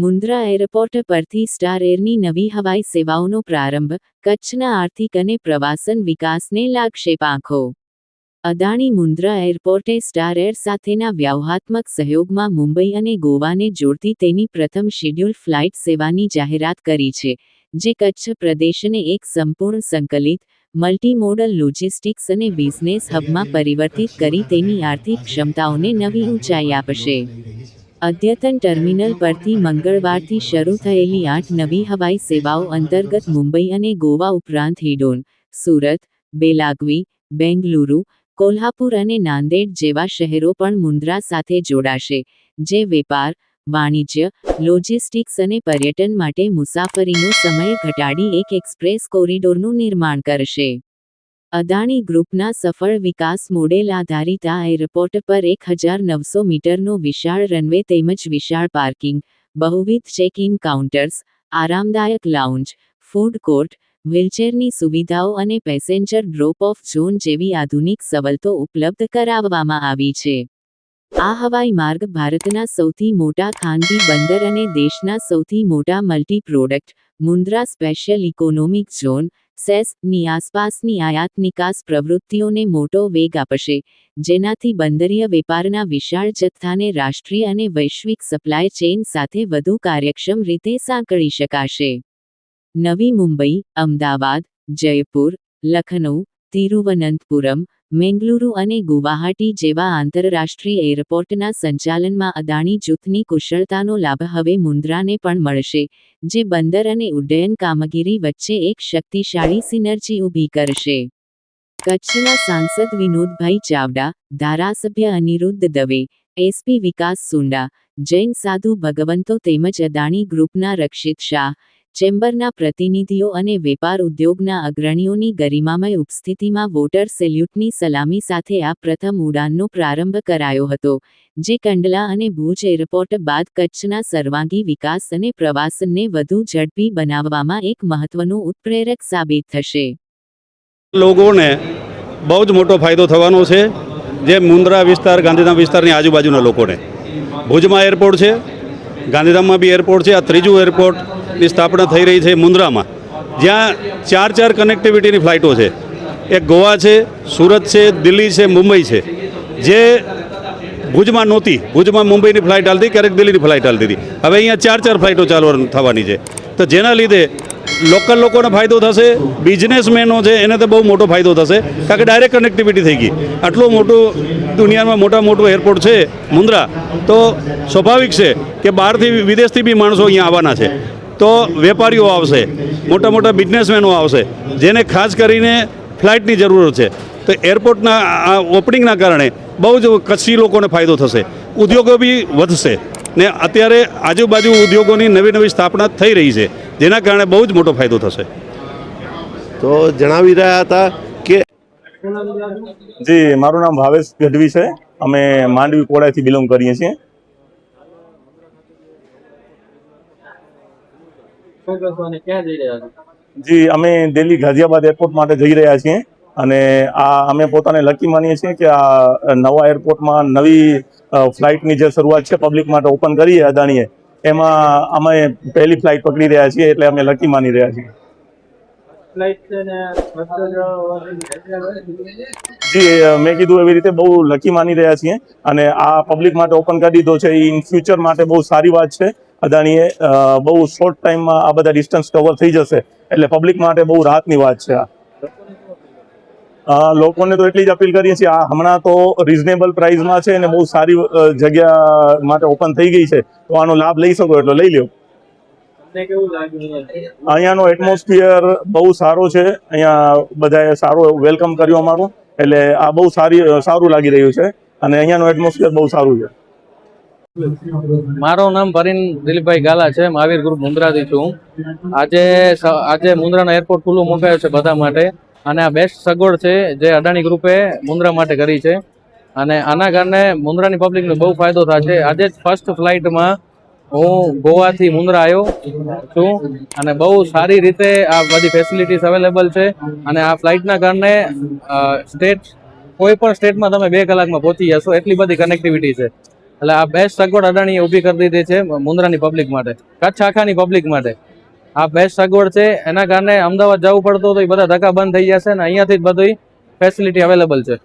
Mundra airport પરથી star એરની નવી હવાઈ સેવાઓનો પ્રારંભ, કચ્છના આર્થિક અને પ્રવાસન વિકાસને લાગશે પાંખો. અદાણી મુન્દ્રા એરપોર્ટે સ્ટાર એર સાથેના વ્યૂહાત્મક સહયોગમાં મુંબઈ અને ગોવાને જોડતી તેની પ્રથમ શેડ્યુલ ફ્લાઇટ સેવાની જાહેરાત કરી છે, જે કચ્છ પ્રદેશને એક સંપૂર્ણ સંકલિત, મલ્ટીમોડલ લોજિસ્ટિક્સ અને બિઝનેસ હબમાં પરિવર્તિત કરી તેની આર્થિક ક્ષમતાઓને નવી ઊંચાઈ આપશે. અદ્યતન ટર્મિનલ પરથી મંગળવારથી શરૂ થયેલી 8 નવી હવાઈ સેવાઓ અંતર્ગત મુંબઈ અને ગોવા ઉપરાંત હિંડોન, સુરત, બેલાગવી, બેંગલુરુ, કોલ્હાપુર અને નાંદેડ જેવા શહેરો પણ મુન્દ્રા સાથે જોડાશે, જે વેપાર, વાણિજ્ય, લોજિસ્ટિક્સ અને પર્યટન માટે મુસાફરીનો સમય ઘટાડી એક એક્સપ્રેસ કોરિડોરનું નિર્માણ કરશે. અદાણી ગ્રુપના સફળ વિકાસ મોડેલ આધારિત આ એરપોર્ટ પર 1900 મીટરનો વિશાળ રનવે તેમજ વિશાળ પાર્કિંગ, બહુવિધ ચેક-ઇન કાઉન્ટર્સ, આરામદાયક લાઉન્જ, ફૂડ કોર્ટ, વ્હીલચેરની સુવિધાઓ અને પેસેન્જર ડ્રોપ-ઓફ ઝોન જેવી આધુનિક સવલતો ઉપલબ્ધ કરાવવામાં આવી છે. આ હવાઈ માર્ગ ભારતના સૌથી મોટા ખાનગી બંદર અને દેશના સૌથી મોટા multi product, Mundra special economic zone, cess ની આસપાસની આયાત નિકાસ પ્રવૃત્તિઓને મોટો વેગ આપશે, જેનાથી બંદરીય વેપારના વિશાળ જથ્થાને રાષ્ટ્રીય અને વૈશ્વિક સપ્લાય ચેઇન સાથે વધુ કાર્યક્ષમ રીતે સાંકળી શકાશે. નવી મુંબઈ, અમદાવાદ, જયપુર, લખનઉ, તિરુવનંતપુરમ, મેંગલુરુ અને ગુવાહાટી જેવા આંતરરાષ્ટ્રીય એરપોર્ટના સંચાલનમાં અદાણી જૂથની કુશળતાનો લાભ હવે મુન્દ્રાને પણ મળશે, જે બંદર અને ઉડ્ડયન કામગીરી વચ્ચે એક શક્તિશાળી સિનર્જી ઊભી કરશે. કચ્છના સાંસદ વિનોદભાઈ ચાવડા, ધારાસભ્ય અનિરુદ્ધ દવે, એસપી વિકાસ સુંડા, જૈન સાધુ ભગવંતો તેમજ અદાણી ગ્રુપના રક્ષિત શાહ, ચેમ્બરના પ્રતિનિધિઓ અને વેપાર ઉદ્યોગના અગ્રણીઓની ગરિમામય ઉપસ્થિતિમાં વોટર સેલ્યુટની સલામી સાથે આ પ્રથમ ઉડાનનો પ્રારંભ કરાયો હતો, જે કંડલા અને ભુજ એરપોર્ટ બાદ કચ્છના સર્વાંગી વિકાસ અને પ્રવાસનને વધુ ઝડપી બનાવવામાં એક મહત્વનું ઉત્પ્રેરક સાબિત થશે. લોકોને બહુ જ મોટો ફાયદો થવાનો છે, જે મુન્દ્રા વિસ્તાર, ગાંધીધામ વિસ્તારની આજુબાજુના લોકોને. ભુજમાં એરપોર્ટ છે, ગાંધીધામમાં બી એરપોર્ટ છે. આ ત્રીજું એરપોર્ટની સ્થાપના થઈ રહી છે મુન્દ્રામાં, જ્યાં 4 કનેક્ટિવિટીની ફ્લાઇટો છે. એક ગોવા છે, સુરત છે, દિલ્હી છે, મુંબઈ છે, જે ભુજમાં નહોતી. ભુજમાં મુંબઈની ફ્લાઇટ હાલતી, ક્યારેક દિલ્હીની ફ્લાઇટ હાલતી હતી. હવે અહીંયા 4 ફ્લાઇટો ચાલુ થવાની છે. તો જેના લીધે લોકલ લોકોને ફાયદો થશે, બિઝનેસમેનો છે એને તો બહુ મોટો ફાયદો થશે, કારણ કે ડાયરેક્ટ કનેક્ટિવિટી થઈ ગઈ. આટલું મોટું દુનિયામાં મોટું એરપોર્ટ છે મુન્દ્રા, તો સ્વાભાવિક છે કે બહારથી વિદેશથી બી માણસો અહીંયા આવવાના છે. તો વેપારીઓ આવશે, મોટા બિઝનેસમેનો આવશે, જેને ખાસ કરીને ફ્લાઇટની જરૂર છે. તો એરપોર્ટના આ ઓપનિંગના કારણે બહુ જ કચ્છી લોકોને ફાયદો થશે, ઉદ્યોગો બી વધશે ને અત્યારે આજુબાજુ ઉદ્યોગોની નવી સ્થાપના થઈ રહી છે, જેના કારણે બહુ જ મોટો ફાયદો થશે. તો જણાવી રહ્યા હતા કે જી, મારું નામ ભાવેશ ગઢવી છે. અમે માંડવી કોડાથી બિલોંગ કરીએ છીએ. જી, અમે દિલ્હી ગાઝિયાબાદ એરપોર્ટ માટે જઈ રહ્યા છીએ અને અમે પોતાને લકી માનીએ છીએ કે આ નવા એરપોર્ટમાં નવી ફ્લાઇટની જે શરૂઆત છે પબ્લિક માટે ઓપન કરી અદાણીએ, એમાં અમે પહેલી ફ્લાઇટ પકડી રહ્યા છીએ, એટલે અમે લકી માની રહ્યા છીએ. જી, મેં કીધું એવી રીતે બહુ લકી માની રહ્યા છીએ અને આ પબ્લિક માટે ઓપન કરી દીધો છે. એ ઇન ફ્યુચર માટે બહુ સારી વાત છે. અદાણીએ બહુ શોર્ટ ટાઈમમાં આ બધા ડિસ્ટન્સ કવર થઈ જશે, એટલે પબ્લિક માટે બહુ રાહતની વાત છે. લોકોને તો એટલી જ અપીલ કરીએ છીએ, આ હમણાં તો રિઝનેબલ પ્રાઇસમાં છે અને બહુ સારી જગ્યા માટે ઓપન થઈ ગઈ છે, તો આનો લાભ લઈ શકો એટલો લઈ લો. અહીંયાનો એટમોસ્ફિયર બહુ સારો છે. અહીંયા બધાએ સારો વેલકમ કર્યો અમારું, એટલે આ બહુ સારું લાગી રહ્યું છે અને અહીંયાનું એટમોસ્ફિયર બહુ સારું છે. મારું નામ પરિન દિલીપભાઈ ગાલા છે. મહાવીર ગ્રુપ મુન્દ્રાથી છું. આજે મુન્દ્રાનો એરપોર્ટ ખુલ્લું મુકાયો છે બધા માટે, અને આ બેસ્ટ સગવડ છે જે અદાણી ગ્રુપે મુન્દ્રા માટે કરી છે, અને આના કારણે મુન્દ્રાની પબ્લિકને બહુ ફાયદો થશે. આજે જ ફર્સ્ટ ફ્લાઇટમાં હું ગોવાથી મુન્દ્રા આવ્યો છું અને બહુ સારી રીતે આ બધી ફેસિલિટીઝ અવેલેબલ છે, અને આ ફ્લાઇટના કારણે કોઈ પણ સ્ટેટમાં તમે 2 કલાકમાં પહોંચી જશો, એટલી બધી કનેક્ટિવિટી છે. એટલે આ બેસ્ટ સગવડ અદાણીએ ઊભી કરી દીધી છે મુન્દ્રાની પબ્લિક માટે, કચ્છ આખાની પબ્લિક માટે. આ બેસ્ટ સગવડ છે. એના કારણે અમદાવાદ જવું પડતું તો એ બધા ધક્કા બંધ થઈ જશે ને અહીંયાથી જ બધી ફેસિલિટી અવેલેબલ છે.